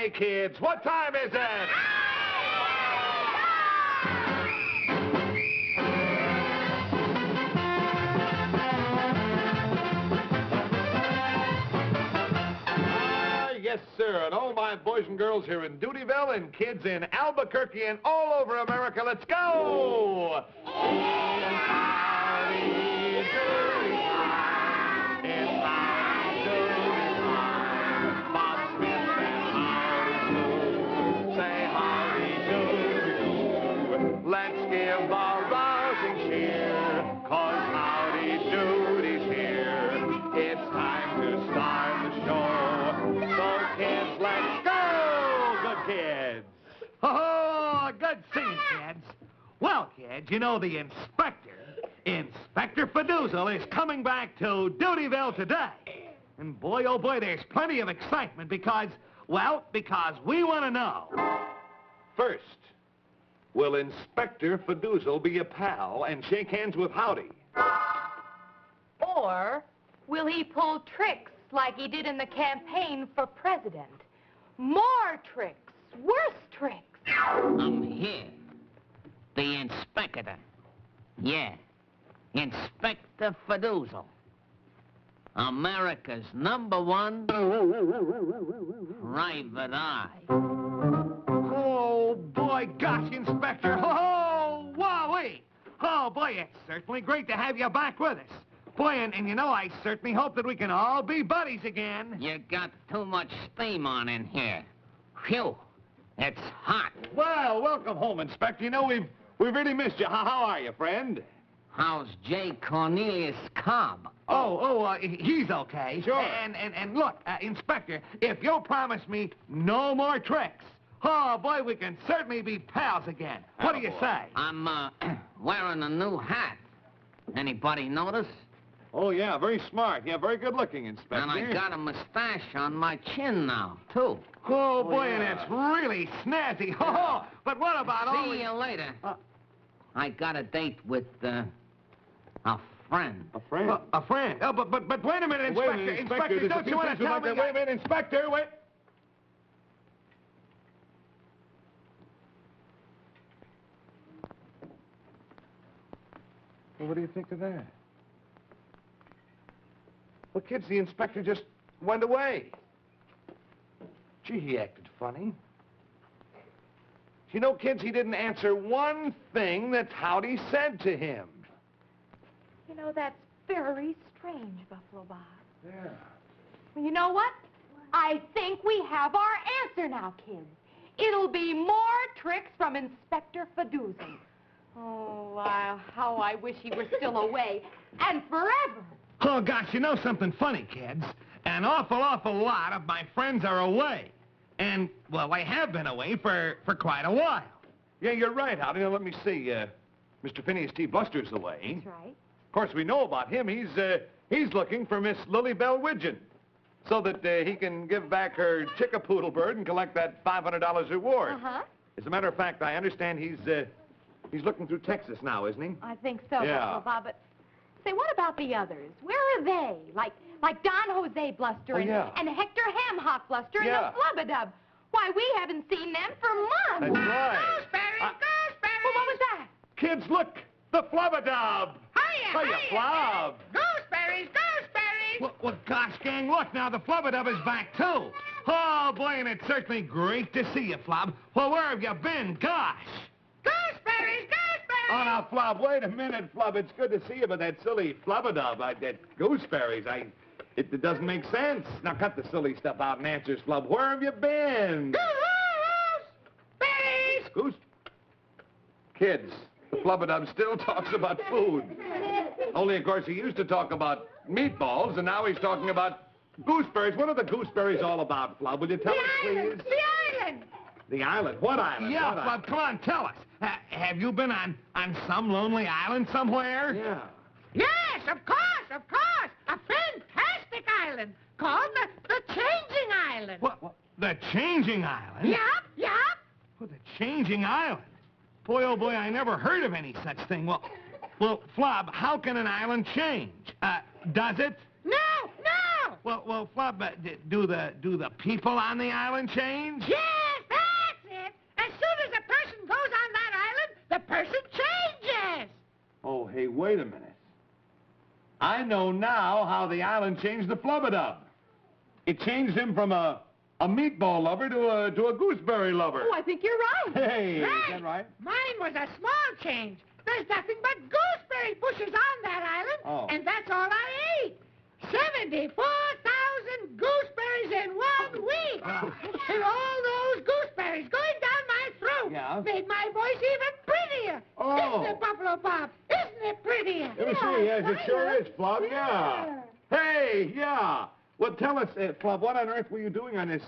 Okay, kids, what time is it? Yes, sir, and all my boys and girls here in Doodyville and kids in Albuquerque and all over America, let's go! It's Howdy Doody. It's Howdy Doody. Bob Smith and Howdy Doody. Say Howdy Doody. Let's give a rousing cheer, 'cause Howdy Doody's here. It's time to start the show. So, kids, let's go! Good kids. Oh, good singing, kids. Well, kids, you know the Inspector Fidoozle is coming back to Doodyville today. And boy, oh boy, there's plenty of excitement because we want to know. First, will Inspector Fidoozle be a pal and shake hands with Howdy? Or will he pull tricks like he did in the campaign for president? More tricks, worse tricks. I'm here. The inspector. Yeah. Inspector Fidoozle. America's #1 private eye. Oh, boy, gosh, Inspector. Oh, wowee. Oh, boy, it's certainly great to have you back with us. Boy, and you know, I certainly hope that we can all be buddies again. You got too much steam on in here. Phew. It's hot. Well, welcome home, Inspector. You know, we've really missed you. How are you, friend? How's J. Cornelius Cobb? He's okay. Sure. And look, Inspector, if you'll promise me no more tricks, oh, boy, we can certainly be pals again. What do you say? I'm, wearing a new hat. Anybody notice? Oh, yeah, very smart. Yeah, very good looking, Inspector. And I got a mustache on my chin now, too. Oh, boy, yeah. and it's really snazzy. Oh, but what about all See you later. I got a date with, a friend. A friend? A friend. Oh, but wait a minute, Inspector. Wait a minute, Inspector, there's a don't few you want things to tell like me? that. Wait a minute, Inspector, wait. Well, what do you think of that? Well, kids, the inspector just went away. Gee, he acted funny. You know, kids, he didn't answer one thing that Howdy said to him. You know, that's very strange, Buffalo Bob. Yeah. Well, you know what? I think we have our answer now, kids. It'll be more tricks from Inspector Fidoozle. Oh, how I wish he were still away. And forever. Oh, gosh, you know something funny, kids? An awful lot of my friends are away. And, well, they have been away for quite a while. Yeah, you're right, Howdy. Now, let me see. Mr. Phineas T. Buster's away. That's right. Of course, we know about him. He's looking for Miss Lily Bell Widgeon so that he can give back her chickapoodle bird and collect that $500 reward. Uh-huh. As a matter of fact, I understand he's looking through Texas now, isn't he? I think so, Yeah. Buffalo Bob, but say, what about the others? Where are they? Like Don Jose Bluster and Hector Hamhock Bluster and the Flubadub. Why, we haven't seen them for months. That's right. Gooseberries, gooseberries. Well, what was that? Kids, look! The Flubadub! Hiya, Flub! Gooseberries, gooseberries. Well, gosh, gang, look, now the Flubadub is back, too. Oh, boy, and it's certainly great to see you, Flub. Well, where have you been? Gosh. Gooseberries, gooseberries. Oh, now, Flub, wait a minute, Flub. It's good to see you, but that silly Flubadub, that gooseberries, it doesn't make sense. Now, cut the silly stuff out and answer, Flub. Where have you been? Gooseberries. Goose... Kids, the Flubadub still talks about food. Only, of course, he used to talk about meatballs, and now he's talking about gooseberries. What are the gooseberries all about, Flub? Will you tell us, please? The island. The island? What island? Yeah, What Flub, come on, tell us. Have you been on some lonely island somewhere? Yeah. Yes, of course. A fantastic island called the Changing Island. What? The Changing Island? Yup. Well, the Changing Island? Boy, oh boy, I never heard of any such thing. Well, Flub, how can an island change? Does it? No. Well, Flub, do the people on the island change? Yes, that's it. As soon as a person goes on that island, the person changes. Oh, hey, wait a minute. I know now how the island changed the Flubadub. It changed him from a meatball lover to a gooseberry lover. Oh, I think you're right. Hey, is that right? Mine was a small change. There's nothing but gooseberry bushes on that island, and that's all I ate. 74,000 gooseberries in 1 week. And all those gooseberries going down my throat made my voice even prettier. Isn't it, Buffalo Bob? Isn't it prettier? Let me see. Yes, it sure is, Flub. Yeah. Hey, yeah. Well, tell us, Flub, what on earth were you doing on this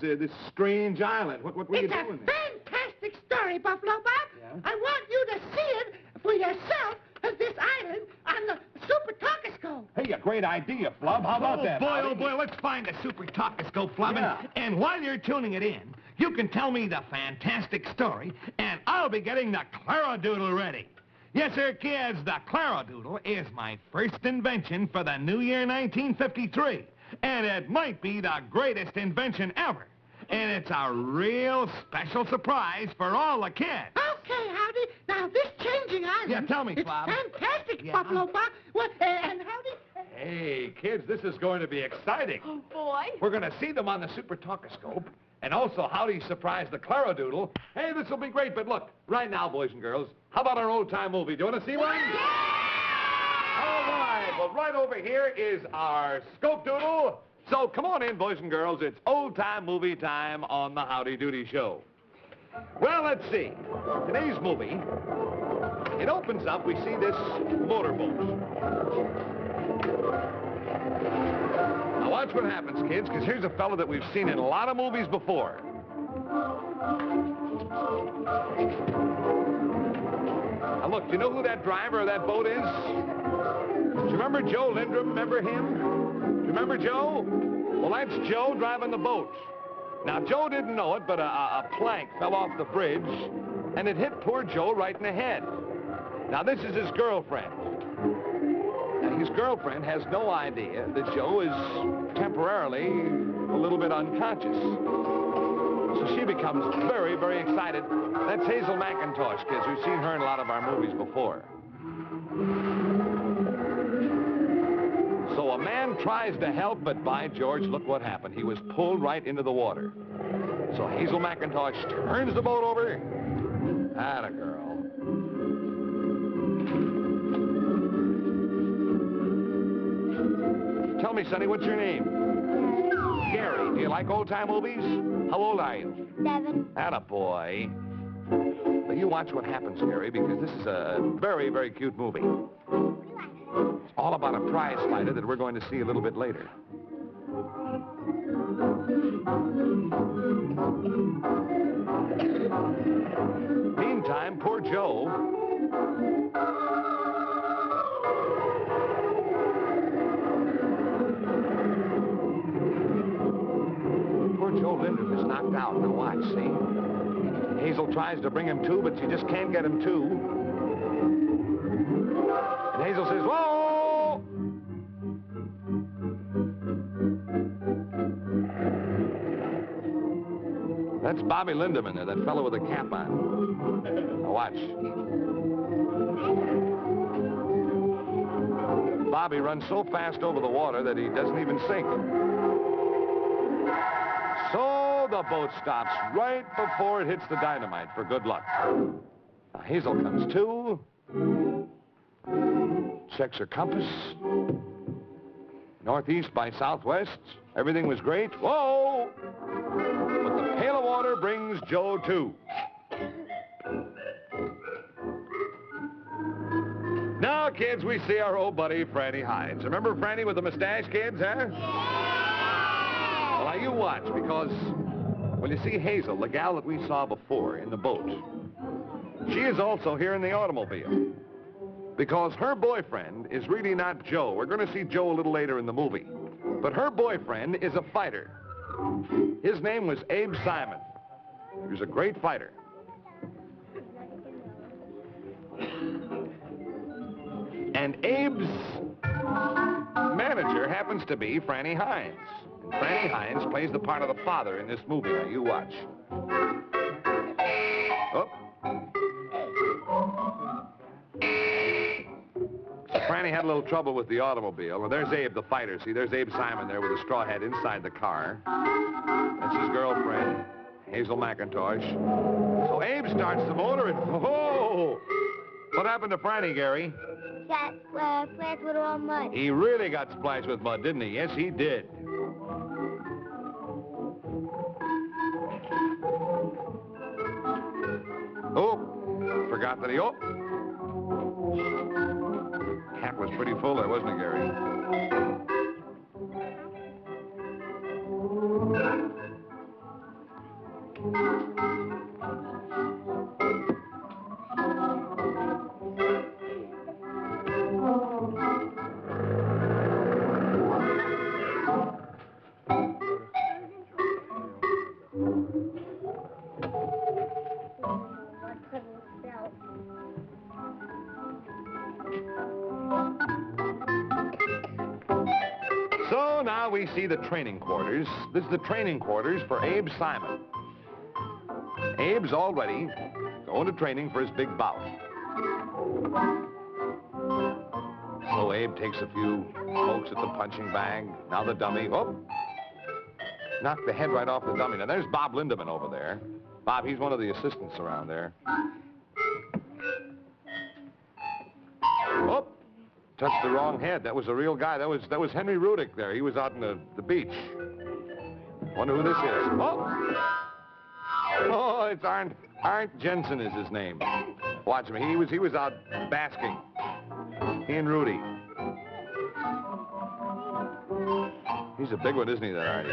strange island? What were you doing It's a there? fantastic story, Buffalo Bob. Yeah? I want you to see it for yourself as this island on the Super Talkoscope. Hey, a great idea, Flub. How about that? Oh, boy, let's find the Super Talkoscope, Flub. Yeah. And while you're tuning it in, you can tell me the fantastic story, and I'll be getting the Clarodoodle ready. Yes, sir, kids, the Clarodoodle is my first invention for the new year 1953. And it might be the greatest invention ever. And it's a real special surprise for all the kids. Okay, Howdy. Now, this changing island... Yeah, tell me, it's Bob. fantastic, Yeah. Buffalo Bob. What, and Howdy... Hey, kids, this is going to be exciting. Oh, boy. We're going to see them on the Super Talkoscope, and also Howdy surprised the Clarodoodle. Hey, this will be great, but look, right now, boys and girls, how about our old-time movie? Do you want to see one? All right, well, right over here is our Scope Doodle. So come on in, boys and girls. It's old-time movie time on the Howdy Doody Show. Well, let's see. Today's movie, it opens up, we see this motorboat. Now watch what happens, kids, because here's a fella that we've seen in a lot of movies before. Now look, do you know who that driver of that boat is? Do you remember Joe Lindrum? Remember him? Do you remember Joe? Well, that's Joe driving the boat. Now, Joe didn't know it, but a plank fell off the bridge, and it hit poor Joe right in the head. Now, this is his girlfriend. Now, his girlfriend has no idea that Joe is temporarily a little bit unconscious. So she becomes very, very excited. That's Hazel McIntosh, kids. We've seen her in a lot of our movies before. So a man tries to help, but by George, look what happened. He was pulled right into the water. So Hazel McIntosh turns the boat over. Atta girl. Tell me, Sonny, what's your name? Gary. Do you like old-time movies? How old are you? 7. Atta boy. Now, you watch what happens, Gary, because this is a very, very cute movie. It's all about a prize fighter that we're going to see a little bit later. Meantime, poor Joe... Poor Joe Lindrum is knocked out. Now watch, see? Hazel tries to bring him to, but she just can't get him to. And Hazel says, whoa! That's Bobby Lindemann there, that fellow with the cap on. Now watch. Bobby runs so fast over the water that he doesn't even sink. So the boat stops right before it hits the dynamite for good luck. Now Hazel comes to. Checks her compass. Northeast by southwest. Everything was great. Whoa! But the pail of water brings Joe to. Now, kids, we see our old buddy, Franny Hines. Remember Franny with the mustache, kids, huh? Well, now you watch, because when you see Hazel, the gal that we saw before in the boat, she is also here in the automobile. Because her boyfriend is really not Joe. We're going to see Joe a little later in the movie. But her boyfriend is a fighter. His name was Abe Simon. He was a great fighter. And Abe's manager happens to be Franny Hines. Franny Hines plays the part of the father in this movie. Now, you watch. Oh. Franny had a little trouble with the automobile. Well, there's Abe, the fighter. See, there's Abe Simon there with a straw hat inside the car. That's his girlfriend, Hazel McIntosh. So Abe starts the motor and, whoa! What happened to Franny, Gary? Got splashed with all mud. He really got splashed with mud, didn't he? Yes, he did. Oh, forgot that he... Oh! Hat was pretty full there, wasn't it, Gary? So now we see the training quarters. This is the training quarters for Abe Simon. Abe's all ready, going to training for his big bout. So Abe takes a few pokes at the punching bag. Now the dummy. Oh! Knocked the head right off the dummy. Now there's Bob Lindemann over there. Bob, he's one of the assistants around there. Oh! Touched the wrong head. That was a real guy. That was Henry Rudick there. He was out on the beach. Wonder who this is. Oh! Oh, it's Arndt Jensen is his name. Watch him. He was out basking. He and Rudy. He's a big one, isn't he, that Artie?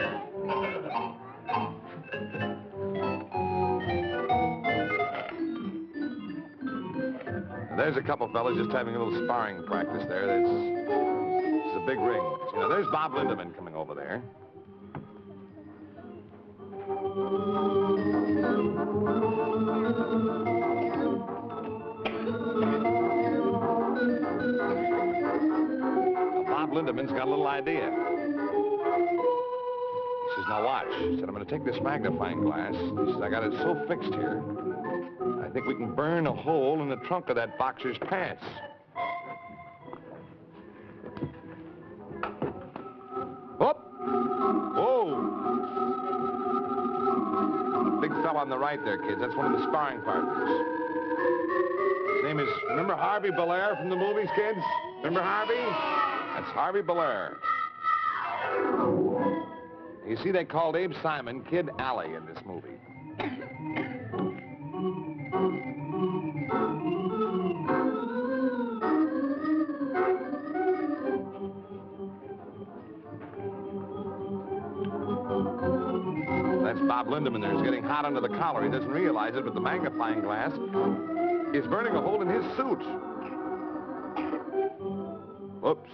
There's a couple fellas just having a little sparring practice there. This is a big ring. You know, there's Bob Lindemann coming over there. Bob Lindemann's got a little idea. He says, now watch. He said, I'm going to take this magnifying glass. He says, I got it so fixed here, I think we can burn a hole in the trunk of that boxer's pants. Whoop! Whoa! The big fella on the right there, kids. That's one of the sparring partners. His name is, remember Harvey Belair from the movies, kids? Remember Harvey? That's Harvey Belair. You see, they called Abe Simon Kid Alley in this movie. That's Bob Lindemann there. He's getting hot under the collar. He doesn't realize it, but the magnifying glass is burning a hole in his suit. Whoops.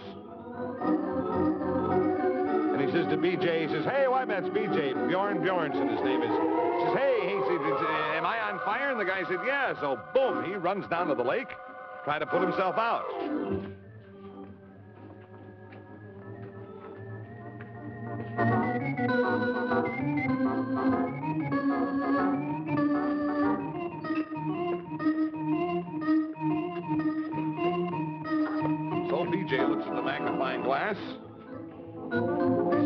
And he says to BJ, he says, hey, why, that's BJ, Bjorn Bjornson, his name is. He says, hey, he said, am I on fire? And the guy said, yeah. So, boom, he runs down to the lake, trying to put himself out. So BJ looks at the magnifying glass. He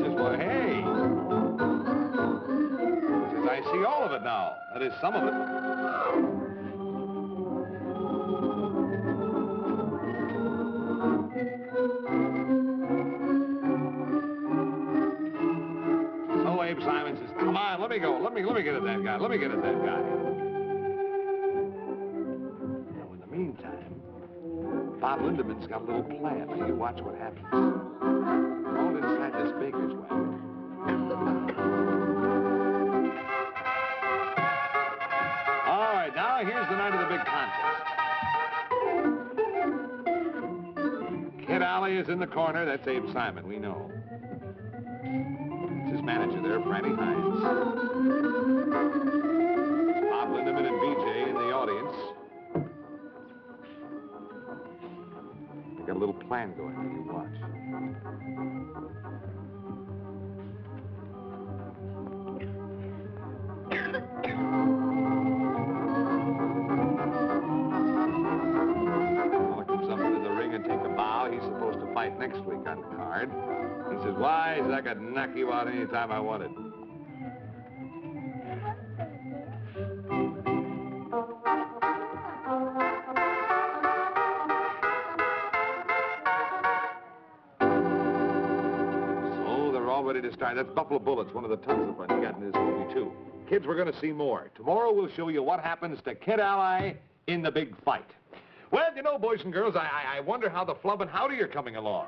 says, well, hey. He says, I see all of it now. That is, some of it. So Abe Simon says, come on, let me go. Let me get at that guy. Let me get at that guy. Now, in the meantime, Bob Lindemann's got a little plan. Now, you watch what happens. All inside this baker's wagon. All right, now here's the night of the big contest. Kid Alley is in the corner. That's Abe Simon, we know. It's his manager there, Franny Hines. Bob Lindemann and BJ in the audience. They got a little plan going. You watch. hard. He's as wise as I could knock you out any time I wanted. So they're all ready to start. That's Buffalo Bullet's one of the tons of fun you got in this movie, too. Kids, we're going to see more. Tomorrow we'll show you what happens to Kid Ally in the big fight. Well, you know, boys and girls, I wonder how the Flub and Howdy are coming along.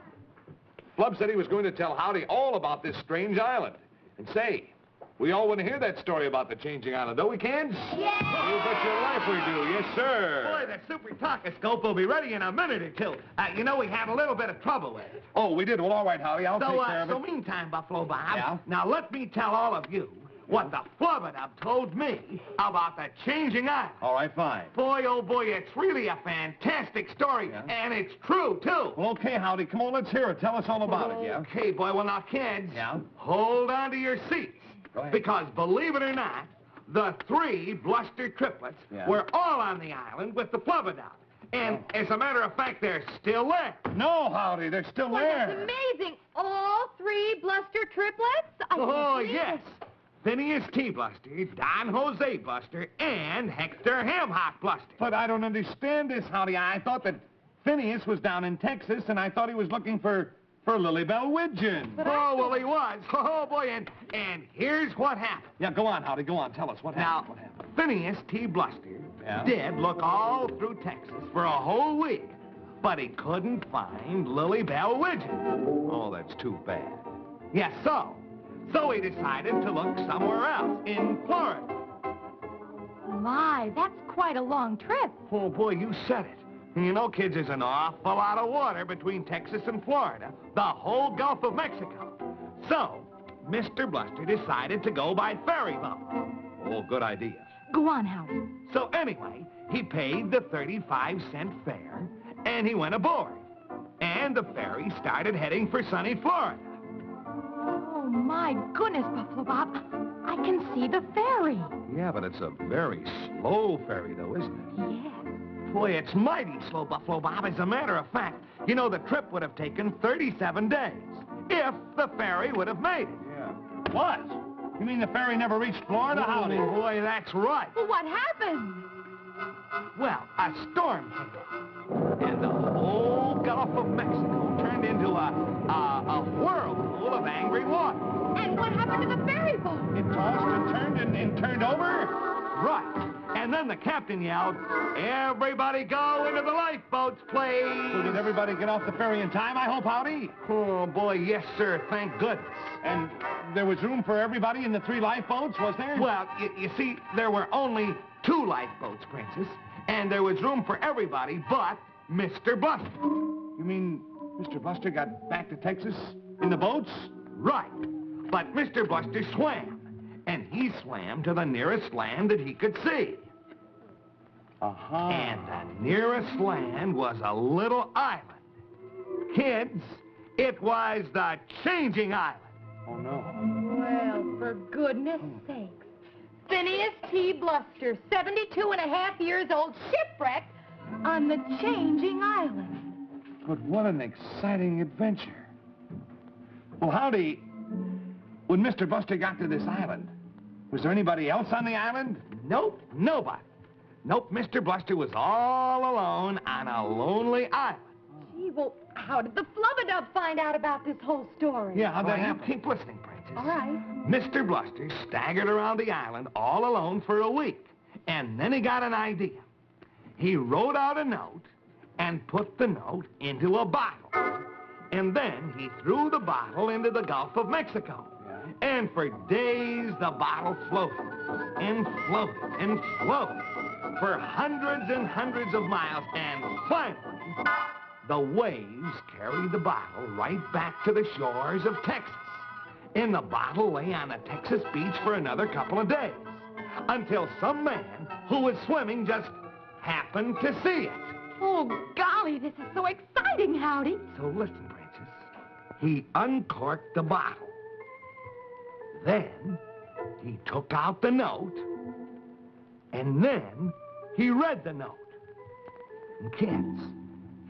Flub said he was going to tell Howdy all about this strange island. And say, we all want to hear that story about the changing island, don't we, kids? Yeah! You bet your life we do. Yes, sir. Boy, the super talkoscope will be ready in a minute or two. You know, we had a little bit of trouble with it. Oh, we did? Well, all right, Howdy, I'll take care of it. So meantime, Buffalo Bob, Yeah? now let me tell all of you what the Flubadub told me about the changing island. All right, fine. Boy, oh boy, it's really a fantastic story, Yeah? and it's true, too. Well, okay, Howdy, come on, let's hear it. Tell us all about it, yeah? Okay, boy, well, now, kids, Yeah? hold on to your seats. Go ahead. Because, believe it or not, the 3 Bluster triplets Yeah? were all on the island with the Flubadub. And, as a matter of fact, they're still there. No, Howdy, they're still Well, there. that's amazing. All 3 Bluster triplets? I can't Oh, believe yes. it. Phineas T. Bluster, Don Jose Bluster, and Hector Hamhock Bluster. But I don't understand this, Howdy. I thought that Phineas was down in Texas, and I thought he was looking for Lily Bell Widgeon. Oh, well, he was. Oh, boy, and here's what happened. Yeah, go on, Howdy, go on. Tell us what happened. Now, What happened? Phineas T. Bluster Yeah? did look all through Texas for a whole week, but he couldn't find Lily Bell Widgeon. Oh, that's too bad. Yes, so he decided to look somewhere else, in Florida. My, that's quite a long trip. Oh, boy, you said it. And you know, kids, there's an awful lot of water between Texas and Florida, the whole Gulf of Mexico. So, Mr. Bluster decided to go by ferry boat. Oh, good idea. Go on, Howdy. So anyway, he paid the 35-cent fare, and he went aboard. And the ferry started heading for sunny Florida. Oh, my goodness, Buffalo Bob. I can see the ferry. Yeah, but it's a very slow ferry, though, isn't it? Yes. Boy, it's mighty slow, Buffalo Bob. As a matter of fact, you know, the trip would have taken 37 days if the ferry would have made it. Yeah. What? You mean the ferry never reached Florida, Howdy? Oh, boy, that's right. Well, what happened? Well, a storm came, and the whole Gulf of Mexico turned into a whirlpool of angry water. And what happened to the ferry boat? It tossed and turned and turned over? Right. And then the captain yelled, "Everybody go into the lifeboats, please." So did everybody get off the ferry in time, I hope, Howdy? Oh, boy, yes, sir, thank goodness. And there was room for everybody in the 3 lifeboats, was there? Well, you see, there were only 2 lifeboats, Princess, and there was room for everybody but Mr. Buster. You mean Mr. Buster got back to Texas in the boats? Right. But Mr. Buster swam, and he swam to the nearest land that he could see. Uh-huh. And the nearest land was a little island. Kids, it was the Changing Island. Oh, no. Well, for goodness sakes. Phineas T. Bluster, 72 and a half years old, shipwrecked on the Changing Island. But what an exciting adventure. Well, Howdy, when Mr. Buster got to this island, was there anybody else on the island? Nope, nobody. Nope, Mr. Bluster was all alone on a lonely island. Gee, well, how did the Flubadub find out about this whole story? Yeah, how'd that Well, you happen? keep listening, Princess. All right. Mr. Bluster staggered around the island all alone for a week, and then he got an idea. He wrote out a note and put the note into a bottle. And then he threw the bottle into the Gulf of Mexico. And for days, the bottle floated and floated and floated for hundreds and hundreds of miles. And finally, the waves carried the bottle right back to the shores of Texas. And the bottle lay on a Texas beach for another couple of days, until some man who was swimming just happened to see it. Oh, golly, this is so exciting, Howdy. So listen, Princess. He uncorked the bottle. Then he took out the note, and then he read the note. And kids,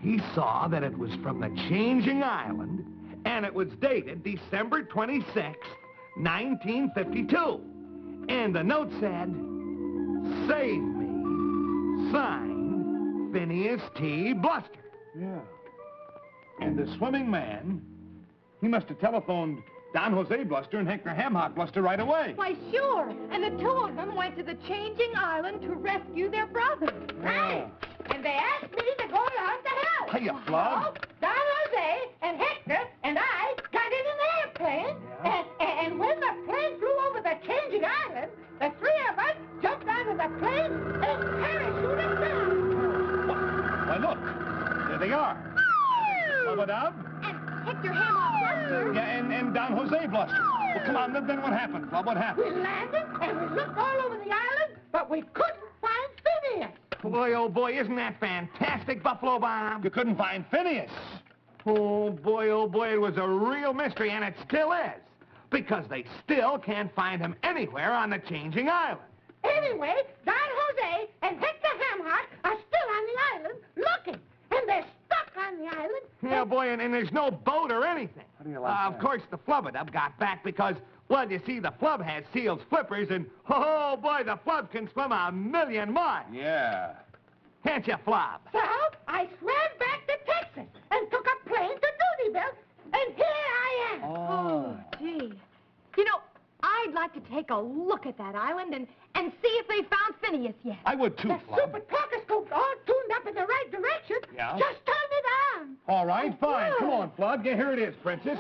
he saw that it was from the Changing Island, And it was dated December 26th, 1952. And the note said, "Save me, signed, Phineas T. Bluster." Yeah. And the swimming man, he must have telephoned Don Jose Bluster and Hector Hamhock Bluster right away. Why, sure. And the two of them went to the changing island to rescue their brother. Right. And they asked me to go along to help. Hiya, Flub. Don Jose and Hector and I got in an airplane, and when the plane flew over the changing island, the three of us jumped out of the plane and parachuted down. Why, look. There they are. Flub-a-dub. And Hector Hammock Bluster. Yeah, and Don Jose Bluster. Well, come on, then what happened, Flub? What We happened? landed and we looked all over the island, but we couldn't find Phineas. Boy, oh boy, isn't that fantastic, Buffalo Bob? You couldn't find Phineas. Oh boy, it was a real mystery, and it still is. Because they still can't find him anywhere on the changing island. Anyway, Don Jose and Hector Hamhock are still on the island looking, and they're stuck on the island. Yeah, boy, and there's no boat or anything. How do you like Of that? course, the Flub-a-Dub got back because, well, you see, the Flub has seal's flippers, and, oh, boy, the Flub can swim 1,000,000 miles. Yeah. Can't you, Flub? So I swam back to Texas and took a plane to Doodyville, and here I am. Oh, gee. You know, I'd like to take a look at that island and see if they found Phineas yet. I would too, The Flub. super talkoscope's all tuned up in the right direction. Yeah? Just turn it on. All right, fine. good. Come on, Flub. Yeah, here it is, Princess.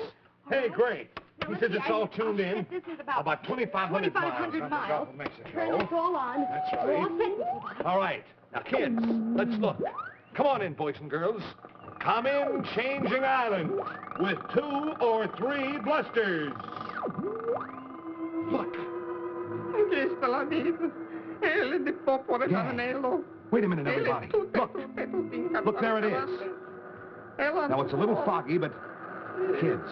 Hey, great. Now, He let's says see, it's all I tuned in. guess this is about 2,500 miles. 2,500 on the Gulf miles. of Mexico. Turn this all on. That's We're all right. set with it. All right. Now, kids, let's look. Come on in, boys and girls. Come in, Changing Island, with 2 or 3 blusters. Look. Wait a minute, everybody. Look, there it is. Now, it's a little foggy, but kids,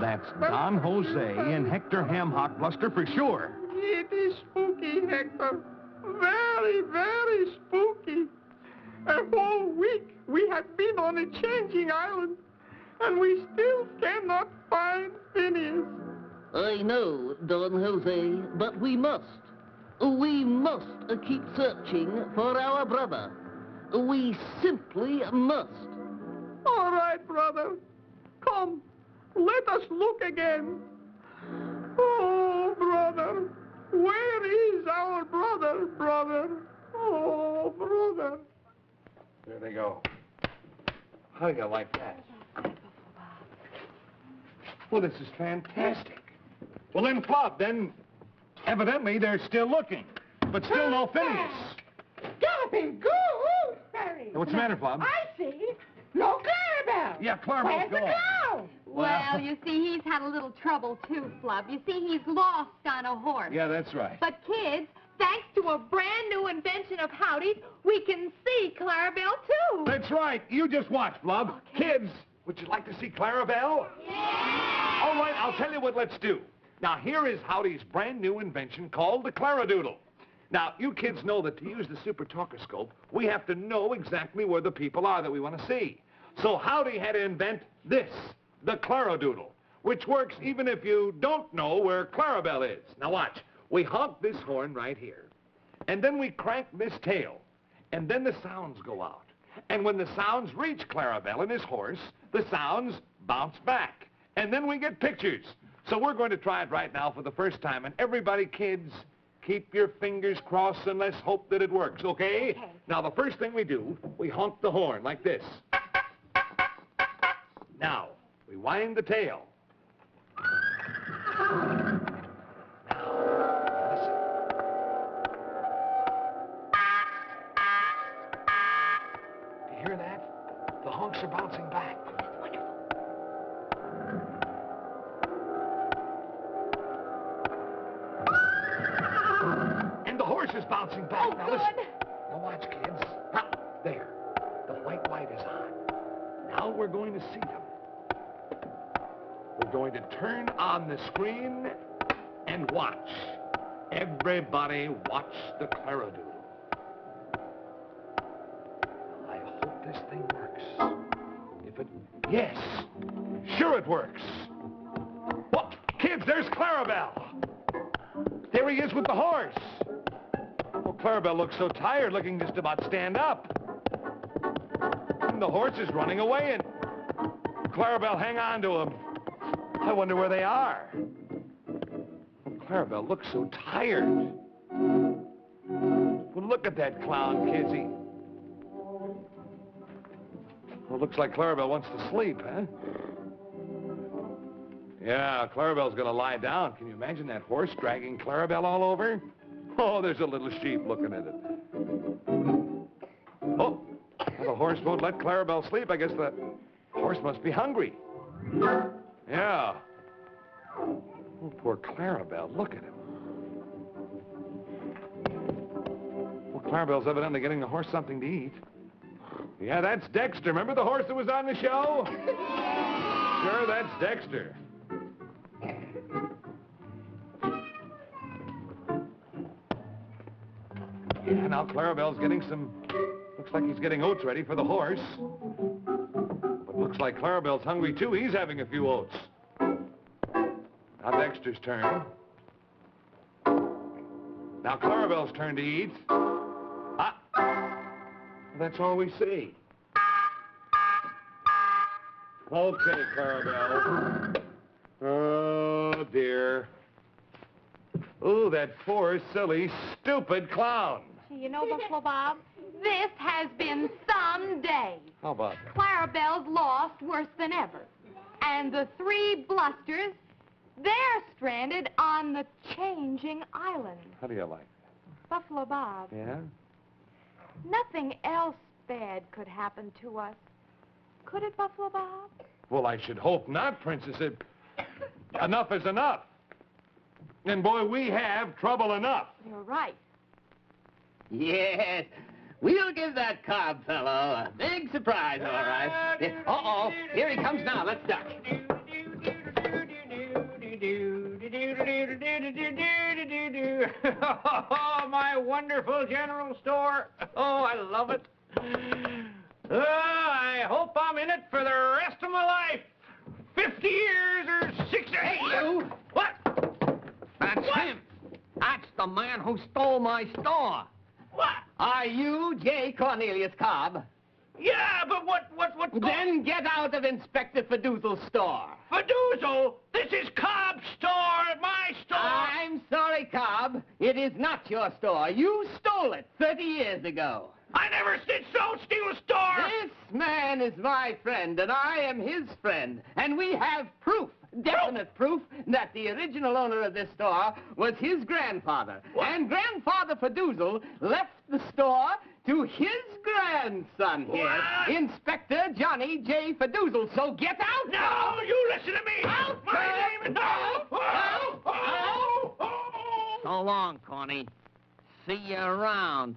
that's Don Jose and Hector Hamhock Bluster for sure. It is spooky, Hector. Very, very spooky. A whole week we have been on a changing island, and we still cannot find Phineas. I know, Don Jose, but we must. We must keep searching for our brother. We simply must. All right, brother. Come, let us look again. Oh, brother. Where is our brother, brother? Oh, brother. There they go. How do you like that? Well, this is fantastic. Well, then, Flub, then evidently they're still looking, but still no Phineas. Galloping gooseberry. What's the matter, Flub? I see. No Clarabelle. Yeah, Clarabelle's Where's the gone. clown? Well, you see, he's had a little trouble, too, Flub. You see, he's lost on a horse. Yeah, that's right. But, kids, thanks to a brand-new invention of Howdy's, we can see Clarabelle, too. That's right. You just watch, Flub. Kids, would you like to see Clarabelle? Yeah! All right, I'll tell you what let's do. Now, here is Howdy's brand new invention called the Claradoodle. Now, you kids know that to use the super talkoscope, we have to know exactly where the people are that we want to see. So Howdy had to invent this, the Claradoodle, which works even if you don't know where Clarabelle is. Now watch. We honk this horn right here, and then we crank this tail, and then the sounds go out. And when the sounds reach Clarabelle and his horse, the sounds bounce back, and then we get pictures. So we're going to try it right now for the first time, and everybody, kids, keep your fingers crossed and let's hope that it works, okay? Okay. Now, the first thing we do, we honk the horn like this. Now, we wind the tail. Do you hear that? The honks are bouncing back. And the horse is bouncing back. Oh, now good. listen. Now watch, kids. Now, there. The white light is on. Now we're going to see them. We're going to turn on the screen and watch. Everybody watch the Claradoodle. I hope this thing works. Yes. Sure it works. Well, kids, there's Clarabelle. There he is with the horse. Well, Clarabelle looks so tired, looking just about stand up. And the horse is running away, and Clarabelle, hang on to him. I wonder where they are. Well, Clarabelle looks so tired. Well, look at that clown, kids. Well, looks like Clarabelle wants to sleep, huh? Yeah, Clarabelle's gonna lie down. Can you imagine that horse dragging Clarabelle all over? Oh, there's a little sheep looking at it. Oh, well, the horse won't let Clarabelle sleep. I guess the horse must be hungry. Yeah. Oh, poor Clarabelle. Look at him. Well, Clarabelle's evidently getting the horse something to eat. Yeah, that's Dexter. Remember the horse that was on the show? Sure, that's Dexter. Yeah, now Clarabelle's getting some... Looks like he's getting oats ready for the horse. But looks like Clarabelle's hungry, too. He's having a few oats. Now Dexter's turn. Now Clarabelle's turn to eat. Ah! That's all we see. Okay, Clarabelle. Oh, dear. Ooh, that poor, silly, stupid clown. You know, Buffalo Bob, this has been some day. How about that? Clarabelle's lost worse than ever. And the three blusters, they're stranded on the changing island. How do you like Buffalo Bob, that? Yeah? nothing else bad could happen to us. Could it, Buffalo Bob? Well, I should hope not, Princess. Enough is enough. And, boy, we have trouble enough. You're right. Yes. We'll give that cob fellow a big surprise, all right. Uh-oh. Here he comes now. Let's duck. Oh, my wonderful general store. Oh, I love it. I hope I'm in it for the rest of my life. 50 years or 60. Hey, you! What? That's him. That's the man who stole my store. What? Are you J. Cornelius Cobb? Yeah, but what? Then get out of Inspector Fidoozle's store. Fidoozle, this is Cobb's store, my store. I'm sorry, Cobb. It is not your store. You stole it 30 years ago. I never did so steal a store. This man is my friend, and I am his friend. And we have proof, definite proof, that the original owner of this store was his grandfather. What? And Grandfather Fidoozle left the store to his grandson here, What? Inspector Johnny J. Fidoozle. So get out now! No, you listen to me. Out, My name is... out, So long, Corny. See you around.